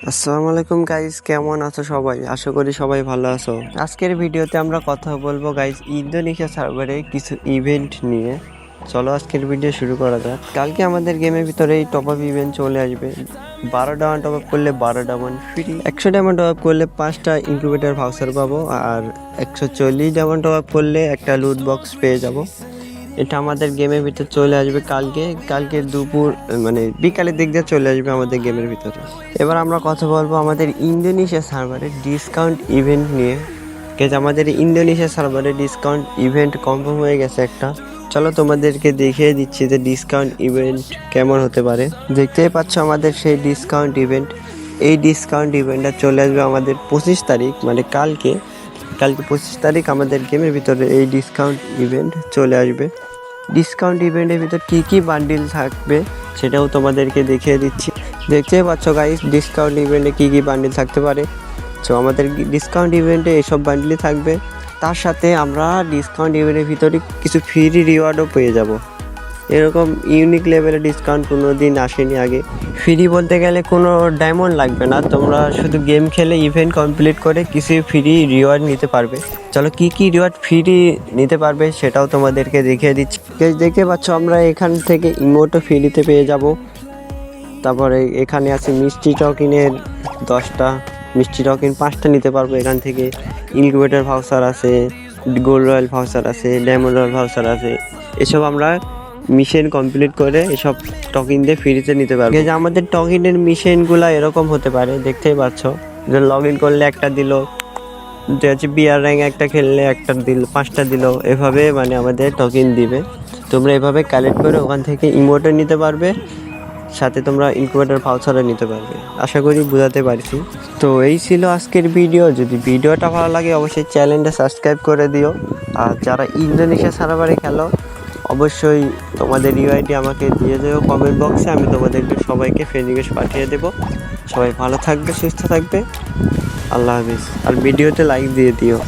আসসালামু আলাইকুম গাইস, কেমন আছো সবাই? আশা করি সবাই ভালো আছো। আজকের ভিডিওতে আমরা কথা বলবো গাইস ইন্দোনেশিয়া সার্ভারে কিছু ইভেন্ট নিয়ে। চলো আজকের ভিডিও শুরু করা যাক। কালকে আমাদের গেমের ভিতরে এই টপ আপ ইভেন্ট চলে আসবে। 12 ডায়মন্ড টপ আপ করলে 12 diamond free, 100 diamond top up করলে 5টা ইনকিউবেটর ভাউচার পাবো, আর 140 ডায়মন্ড টপ আপ করলে একটা লুট বক্স পেয়ে যাবো। এটা আমাদের গেমের ভিতর চলে আসবে কালকে দুপুর মানে বিকালের দিক দিয়ে চলে আসবে আমাদের গেমের ভিতরে। এবার আমরা কথা বলবো আমাদের ইন্দোনেশিয়া সার্ভারের ডিসকাউন্ট ইভেন্ট নিয়ে। আমাদের ইন্দোনেশিয়া সার্ভারে ডিসকাউন্ট ইভেন্ট কনফার্ম হয়ে গেছে একটা। চলো তোমাদেরকে দেখিয়ে দিচ্ছি যে ডিসকাউন্ট ইভেন্ট কেমন হতে পারে। দেখতেই পাচ্ছ আমাদের সেই ডিসকাউন্ট ইভেন্ট। এই ডিসকাউন্ট ইভেন্টটা চলে আসবে আমাদের 25 তারিখ, মানে কালকে 25 তারিখ আমাদের গেমের ভিতরে এই ডিসকাউন্ট ইভেন্ট চলে আসবে। ডিসকাউন্ট ইভেন্টের ভিতর কী কী বান্ডিল থাকবে সেটাও তোমাদেরকে দেখিয়ে দিচ্ছি। দেখতেই পাচ্ছ গাইস ডিসকাউন্ট ইভেন্টে কী কী বান্ডিল থাকতে পারে। তো আমাদের ডিসকাউন্ট ইভেন্টে এসব বান্ডিলই থাকবে। তার সাথে আমরা ডিসকাউন্ট ইভেন্টের ভিতরে কিছু ফ্রি রিওয়ার্ডও পেয়ে যাব। এরকম ইউনিক লেভেলের ডিসকাউন্ট কোনো দিন আসেনি আগে। ফ্রি বলতে গেলে কোনো ডায়মন্ড লাগবে না, তোমরা শুধু গেম খেলে ইভেন্ট কমপ্লিট করে কিছু ফ্রি রিওয়ার্ড নিতে পারবে। চলো কী কী রিওয়ার্ড ফ্রি নিতে পারবে সেটাও তোমাদেরকে দেখিয়ে দিচ্ছি। দেখতে পাচ্ছ আমরা এখান থেকে ইমোটও ফ্রিতে পেয়ে যাব। তারপরে এখানে আছে মিষ্টি টকিনের 10টা, মিষ্টি টকিন 5টা নিতে পারবো এখান থেকে। ইনকিউবেটর ভাউচার আছে, গোল্ড রয়্যাল ভাউচার আছে, ডায়মন্ড রয়্যাল ভাউচার আছে। এসব আমরা মিশন কমপ্লিট করে এসব টকিন দিয়ে ফ্রিতে নিতে পারবো। যে আমাদের টকিনের মিশনগুলো এরকম হতে পারে, দেখতেই পাচ্ছ যে লগ ইন করলে একটা দিল, যে হচ্ছে বিআর র্যাঙ্ক একটা খেললে একটা দিল, 5টা দিল, এভাবে মানে আমাদের টকিন দিবে। তোমরা এভাবে কালেক্ট করে ওখান থেকে ইমোটও নিতে পারবে, সাথে তোমরা ইনকিউবেটর ভাউচারও নিতে পারবে। আশা করি বোঝাতে পারছি। তো এই ছিল আজকের ভিডিও। যদি ভিডিওটা ভালো লাগে অবশ্যই চ্যানেলটা সাবস্ক্রাইব করে দিও। আর যারা ইন্দোনেশিয়া সার্ভারে খেলো অবশ্যই তোমাদের ইউআইডি আমাকে দিয়ে দেবো কমেন্ট বক্সে, আমি তোমাদেরকে সবাইকে ফ্রেন্ড রিকোয়েস্ট পাঠিয়ে দেবো। সবাই ভালো থাকবে, সুস্থ থাকবে, আল্লাহ হাফিজ। আর ভিডিওতে লাইক দিয়ে দিও।